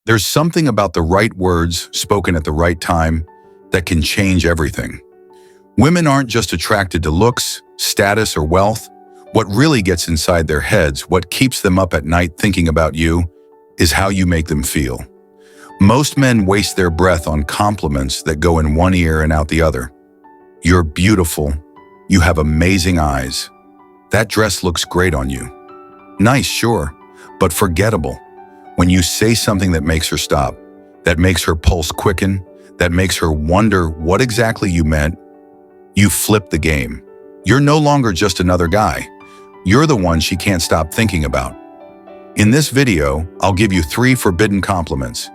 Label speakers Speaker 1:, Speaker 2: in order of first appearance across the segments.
Speaker 1: There's something about the right words spoken at the right time that can change everything. Women aren't just attracted to looks, status, or wealth. What really gets inside their heads, what keeps them up at night thinking about you, is how you make them feel. Most men waste their breath on compliments that go in one ear and out the other. You're beautiful. You have amazing eyes. That dress looks great on you. Nice, sure, but forgettable. When you say something that makes her stop, that makes her pulse quicken, that makes her wonder what exactly you meant, you flip the game. You're no longer just another guy. You're the one she can't stop thinking about. In this video, I'll give you 3 forbidden compliments.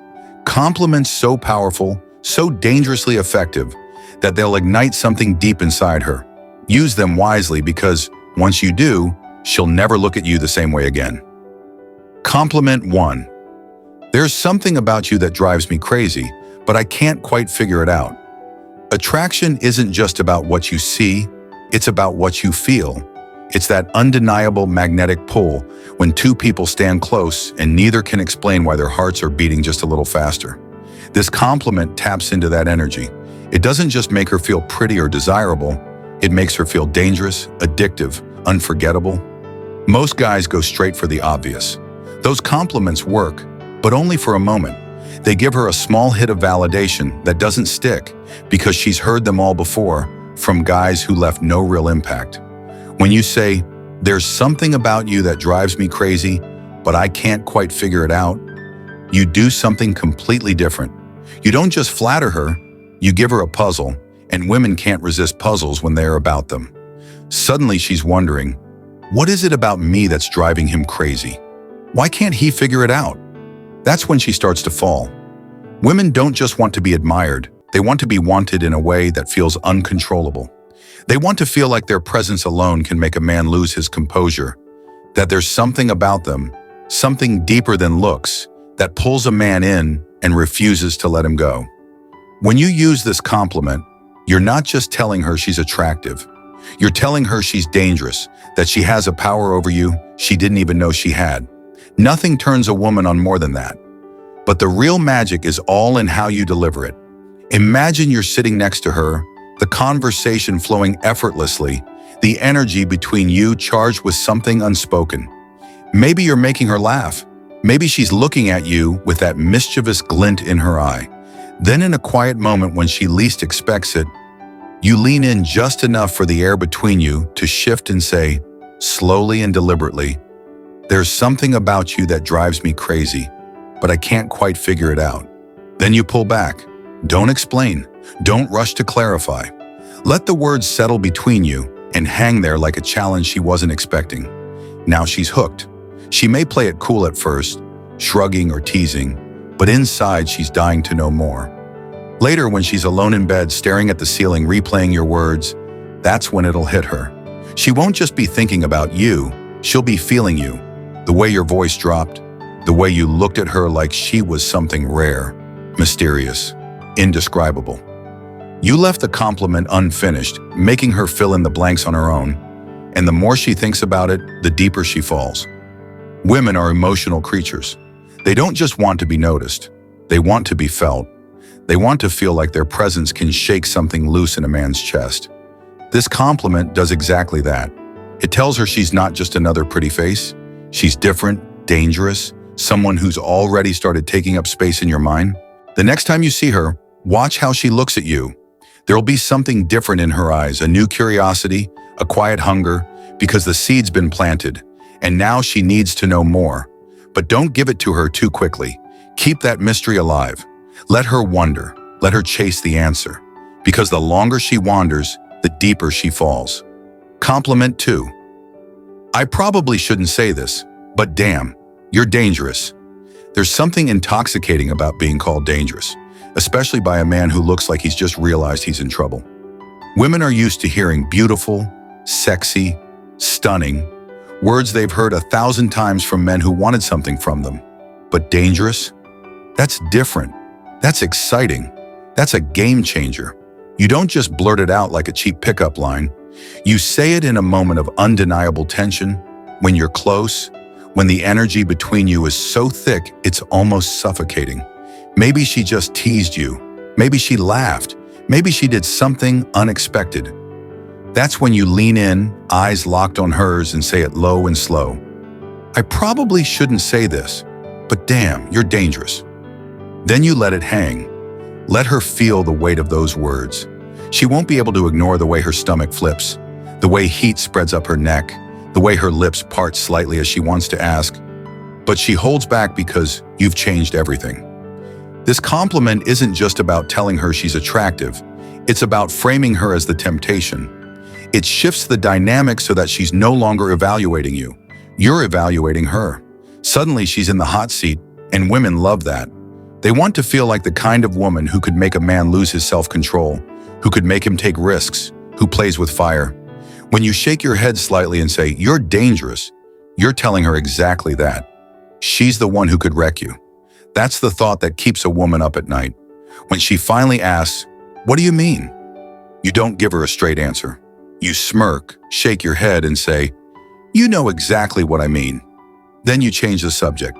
Speaker 1: Compliments so powerful, so dangerously effective, that they'll ignite something deep inside her. Use them wisely because, once you do, she'll never look at you the same way again. Compliment 1. There's something about you that drives me crazy, but I can't quite figure it out. Attraction isn't just about what you see, it's about what you feel. It's that undeniable magnetic pull when 2 people stand close and neither can explain why their hearts are beating just a little faster. This compliment taps into that energy. It doesn't just make her feel pretty or desirable, it makes her feel dangerous, addictive, unforgettable. Most guys go straight for the obvious. Those compliments work, but only for a moment. They give her a small hit of validation that doesn't stick because she's heard them all before from guys who left no real impact. When you say, "There's something about you that drives me crazy, but I can't quite figure it out," you do something completely different. You don't just flatter her, you give her a puzzle, and women can't resist puzzles when they're about them. Suddenly she's wondering, what is it about me that's driving him crazy? Why can't he figure it out? That's when she starts to fall. Women don't just want to be admired, they want to be wanted in a way that feels uncontrollable. They want to feel like their presence alone can make a man lose his composure, that there's something about them, something deeper than looks, that pulls a man in and refuses to let him go. When you use this compliment, you're not just telling her she's attractive. You're telling her she's dangerous, that she has a power over you she didn't even know she had. Nothing turns a woman on more than that. But the real magic is all in how you deliver it. Imagine you're sitting next to her, the conversation flowing effortlessly, the energy between you charged with something unspoken. Maybe you're making her laugh. Maybe she's looking at you with that mischievous glint in her eye. Then in a quiet moment when she least expects it, you lean in just enough for the air between you to shift and say, slowly and deliberately, "There's something about you that drives me crazy, but I can't quite figure it out." Then you pull back. Don't explain. Don't rush to clarify. Let the words settle between you and hang there like a challenge she wasn't expecting. Now she's hooked. She may play it cool at first, shrugging or teasing, but inside she's dying to know more. Later, when she's alone in bed staring at the ceiling replaying your words, that's when it'll hit her. She won't just be thinking about you, she'll be feeling you. The way your voice dropped, the way you looked at her like she was something rare, mysterious, indescribable. You left the compliment unfinished, making her fill in the blanks on her own, and the more she thinks about it, the deeper she falls. Women are emotional creatures. They don't just want to be noticed, they want to be felt. They want to feel like their presence can shake something loose in a man's chest. This compliment does exactly that. It tells her she's not just another pretty face. She's different, dangerous, someone who's already started taking up space in your mind. The next time you see her, watch how she looks at you. There'll be something different in her eyes, a new curiosity, a quiet hunger, because the seed's been planted, and now she needs to know more. But don't give it to her too quickly. Keep that mystery alive. Let her wonder. Let her chase the answer. Because the longer she wanders, the deeper she falls. Compliment 2. I probably shouldn't say this, but damn, you're dangerous. There's something intoxicating about being called dangerous, especially by a man who looks like he's just realized he's in trouble. Women are used to hearing beautiful, sexy, stunning, words they've heard 1,000 times from men who wanted something from them. But dangerous? That's different. That's exciting. That's a game changer. You don't just blurt it out like a cheap pickup line. You say it in a moment of undeniable tension, when you're close, when the energy between you is so thick it's almost suffocating. Maybe she just teased you. Maybe she laughed. Maybe she did something unexpected. That's when you lean in, eyes locked on hers, and say it low and slow. I probably shouldn't say this, but damn, you're dangerous. Then you let it hang. Let her feel the weight of those words. She won't be able to ignore the way her stomach flips, the way heat spreads up her neck, the way her lips part slightly as she wants to ask, but she holds back because you've changed everything. This compliment isn't just about telling her she's attractive. It's about framing her as the temptation. It shifts the dynamic so that she's no longer evaluating you. You're evaluating her. Suddenly she's in the hot seat, and women love that. They want to feel like the kind of woman who could make a man lose his self-control, who could make him take risks, who plays with fire. When you shake your head slightly and say, "You're dangerous," you're telling her exactly that. She's the one who could wreck you. That's the thought that keeps a woman up at night. When she finally asks, "What do you mean?" you don't give her a straight answer. You smirk, shake your head, and say, "You know exactly what I mean." Then you change the subject.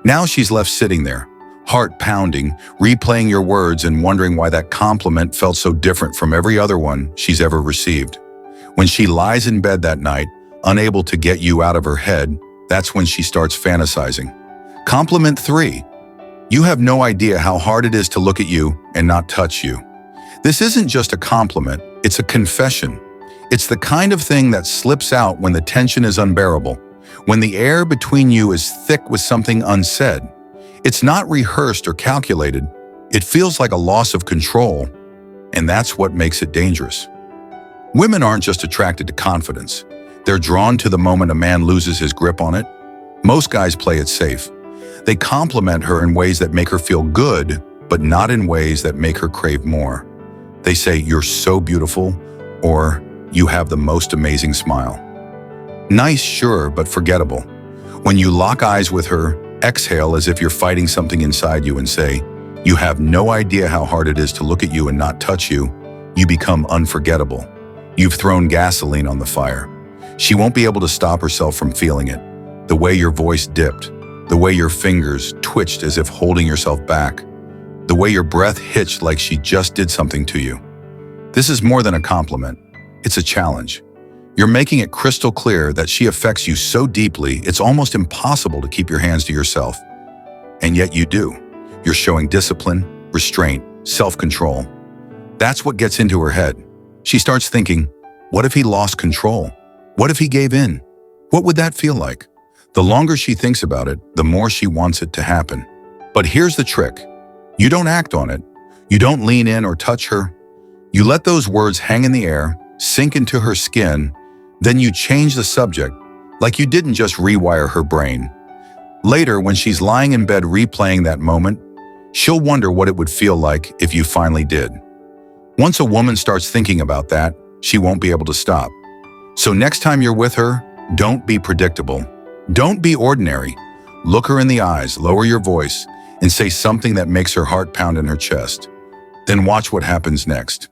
Speaker 1: Now she's left sitting there, heart pounding, replaying your words and wondering why that compliment felt so different from every other one she's ever received. When she lies in bed that night, unable to get you out of her head, that's when she starts fantasizing. Compliment 3. You have no idea how hard it is to look at you and not touch you. This isn't just a compliment, it's a confession. It's the kind of thing that slips out when the tension is unbearable, when the air between you is thick with something unsaid. It's not rehearsed or calculated. It feels like a loss of control, and that's what makes it dangerous. Women aren't just attracted to confidence. They're drawn to the moment a man loses his grip on it. Most guys play it safe. They compliment her in ways that make her feel good, but not in ways that make her crave more. They say, "You're so beautiful," or "You have the most amazing smile." Nice, sure, but forgettable. When you lock eyes with her, exhale as if you're fighting something inside you and say, "You have no idea how hard it is to look at you and not touch you." You become unforgettable. You've thrown gasoline on the fire. She won't be able to stop herself from feeling it. The way your voice dipped, the way your fingers twitched as if holding yourself back, the way your breath hitched like she just did something to you. This is more than a compliment. It's a challenge. You're making it crystal clear that she affects you so deeply it's almost impossible to keep your hands to yourself. And yet you do. You're showing discipline, restraint, self-control. That's what gets into her head. She starts thinking, what if he lost control? What if he gave in? What would that feel like? The longer she thinks about it, the more she wants it to happen. But here's the trick. You don't act on it. You don't lean in or touch her. You let those words hang in the air, sink into her skin, then you change the subject, like you didn't just rewire her brain. Later, when she's lying in bed replaying that moment, she'll wonder what it would feel like if you finally did. Once a woman starts thinking about that, she won't be able to stop. So next time you're with her, don't be predictable. Don't be ordinary. Look her in the eyes, lower your voice, and say something that makes her heart pound in her chest. Then watch what happens next.